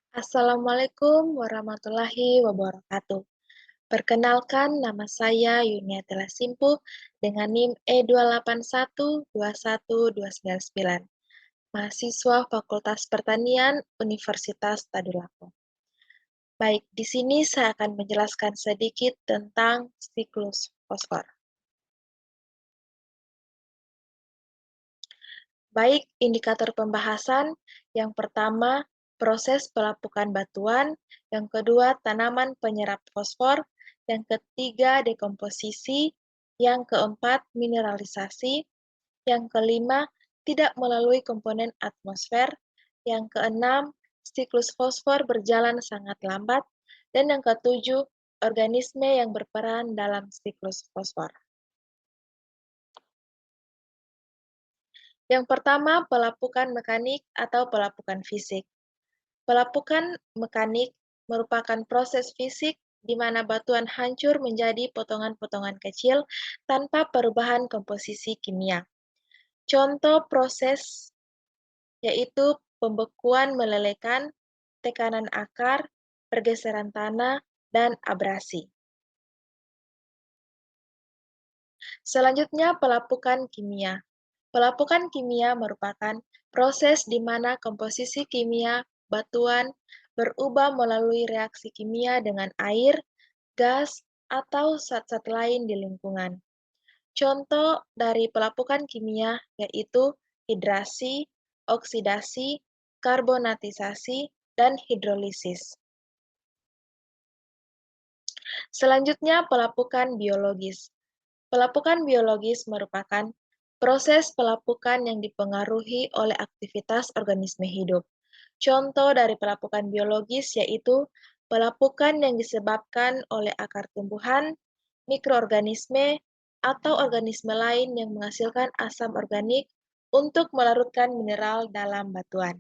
Assalamualaikum warahmatullahi wabarakatuh. Perkenalkan, nama saya Yuniatila Simpu dengan NIM E2812129, mahasiswa Fakultas Pertanian Universitas Tadulako. Baik, di sini saya akan menjelaskan sedikit tentang siklus fosfor. Baik, indikator pembahasan yang pertama, proses pelapukan batuan, yang kedua, tanaman penyerap fosfor, yang ketiga, dekomposisi, yang keempat, mineralisasi, yang kelima, tidak melalui komponen atmosfer, yang keenam, siklus fosfor berjalan sangat lambat, dan yang ketujuh, organisme yang berperan dalam siklus fosfor. Yang pertama, pelapukan mekanik atau pelapukan fisik. Pelapukan mekanik merupakan proses fisik di mana batuan hancur menjadi potongan-potongan kecil tanpa perubahan komposisi kimia. Contoh proses yaitu pembekuan melelehkan, tekanan akar, pergeseran tanah, dan abrasi. Selanjutnya, pelapukan kimia. Pelapukan kimia merupakan proses di mana komposisi kimia batuan berubah melalui reaksi kimia dengan air, gas, atau zat-zat lain di lingkungan. Contoh dari pelapukan kimia yaitu hidrasi, oksidasi, karbonatisasi, dan hidrolisis. Selanjutnya, pelapukan biologis. Pelapukan biologis merupakan proses pelapukan yang dipengaruhi oleh aktivitas organisme hidup. Contoh dari pelapukan biologis yaitu pelapukan yang disebabkan oleh akar tumbuhan, mikroorganisme, atau organisme lain yang menghasilkan asam organik untuk melarutkan mineral dalam batuan.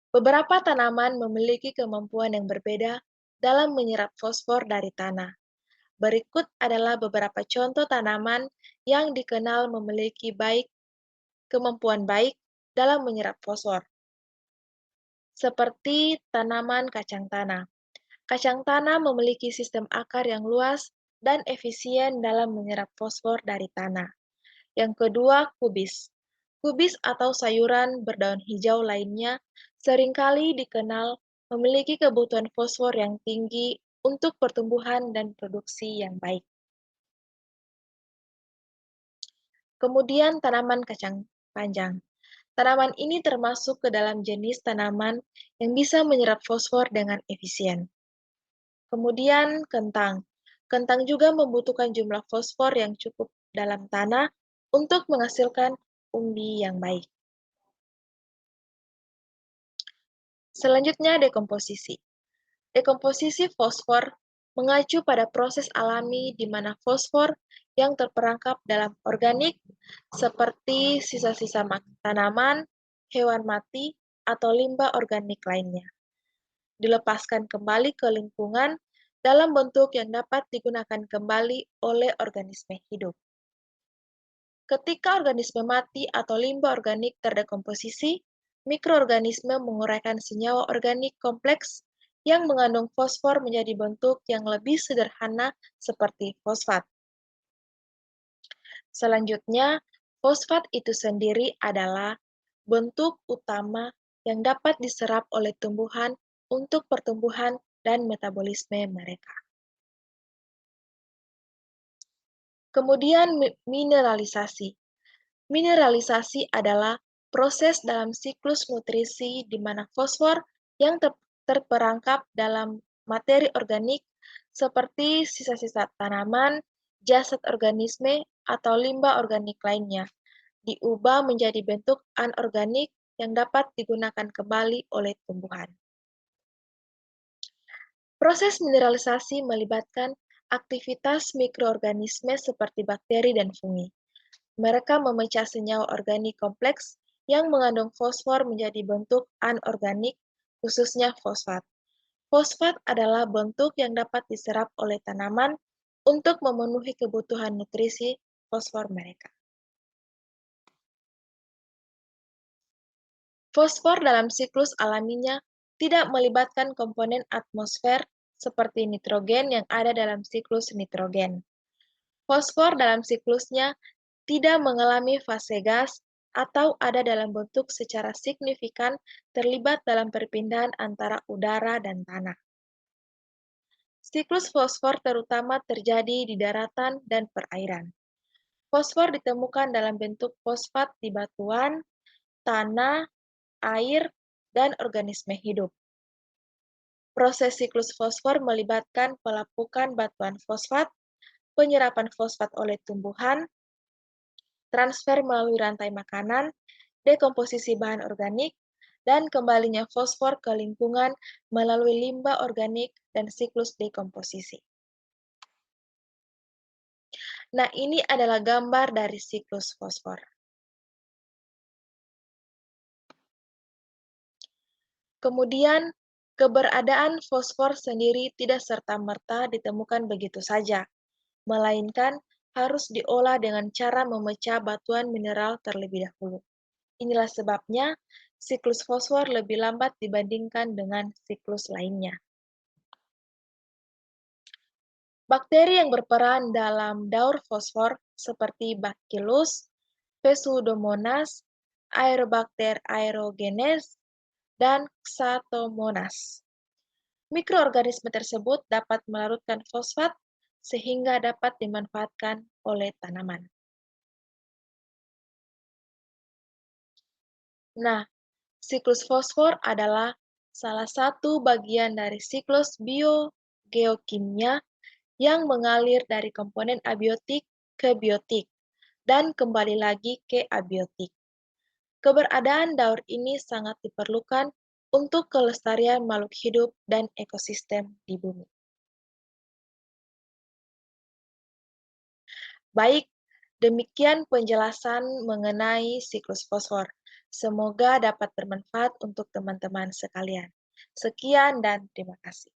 Beberapa tanaman memiliki kemampuan yang berbeda dalam menyerap fosfor dari tanah. Berikut adalah beberapa contoh tanaman yang dikenal memiliki kemampuan baik dalam menyerap fosfor, seperti tanaman kacang tanah. Kacang tanah memiliki sistem akar yang luas dan efisien dalam menyerap fosfor dari tanah. Yang kedua, kubis. Kubis atau sayuran berdaun hijau lainnya seringkali dikenal memiliki kebutuhan fosfor yang tinggi untuk pertumbuhan dan produksi yang baik. Kemudian tanaman kacang panjang. Tanaman ini termasuk ke dalam jenis tanaman yang bisa menyerap fosfor dengan efisien. Kemudian kentang. Kentang juga membutuhkan jumlah fosfor yang cukup dalam tanah untuk menghasilkan umbi yang baik. Selanjutnya dekomposisi. Dekomposisi fosfor mengacu pada proses alami di mana fosfor yang terperangkap dalam organik seperti sisa-sisa tanaman, hewan mati, atau limbah organik lainnya, dilepaskan kembali ke lingkungan dalam bentuk yang dapat digunakan kembali oleh organisme hidup. Ketika organisme mati atau limbah organik terdekomposisi, mikroorganisme menguraikan senyawa organik kompleks yang mengandung fosfor menjadi bentuk yang lebih sederhana seperti fosfat. Selanjutnya, fosfat itu sendiri adalah bentuk utama yang dapat diserap oleh tumbuhan untuk pertumbuhan dan metabolisme mereka. Kemudian mineralisasi. Mineralisasi adalah proses dalam siklus nutrisi di mana fosfor yang terperangkap dalam materi organik seperti sisa-sisa tanaman, jasad organisme, atau limbah organik lainnya, diubah menjadi bentuk anorganik yang dapat digunakan kembali oleh tumbuhan. Proses mineralisasi melibatkan aktivitas mikroorganisme seperti bakteri dan fungi. Mereka memecah senyawa organik kompleks yang mengandung fosfor menjadi bentuk anorganik, khususnya fosfat. Fosfat adalah bentuk yang dapat diserap oleh tanaman untuk memenuhi kebutuhan nutrisi fosfor mereka. Fosfor dalam siklus alaminya tidak melibatkan komponen atmosfer seperti nitrogen yang ada dalam siklus nitrogen. Fosfor dalam siklusnya tidak mengalami fase gas atau ada dalam bentuk secara signifikan terlibat dalam perpindahan antara udara dan tanah. Siklus fosfor terutama terjadi di daratan dan perairan. Fosfor ditemukan dalam bentuk fosfat di batuan, tanah, air, dan organisme hidup. Proses siklus fosfor melibatkan pelapukan batuan fosfat, penyerapan fosfat oleh tumbuhan, transfer melalui rantai makanan, dekomposisi bahan organik, dan kembalinya fosfor ke lingkungan melalui limbah organik dan siklus dekomposisi. Nah, ini adalah gambar dari siklus fosfor. Kemudian, keberadaan fosfor sendiri tidak serta-merta ditemukan begitu saja, melainkan harus diolah dengan cara memecah batuan mineral terlebih dahulu. Inilah sebabnya siklus fosfor lebih lambat dibandingkan dengan siklus lainnya. Bakteri yang berperan dalam daur fosfor seperti Bacillus, Pseudomonas, Aerobacter aerogenes, dan Xanthomonas. Mikroorganisme tersebut dapat melarutkan fosfat sehingga dapat dimanfaatkan oleh tanaman. Nah, siklus fosfor adalah salah satu bagian dari siklus biogeokimia yang mengalir dari komponen abiotik ke biotik dan kembali lagi ke abiotik. Keberadaan daur ini sangat diperlukan untuk kelestarian makhluk hidup dan ekosistem di bumi. Baik, demikian penjelasan mengenai siklus fosfor. Semoga dapat bermanfaat untuk teman-teman sekalian. Sekian dan terima kasih.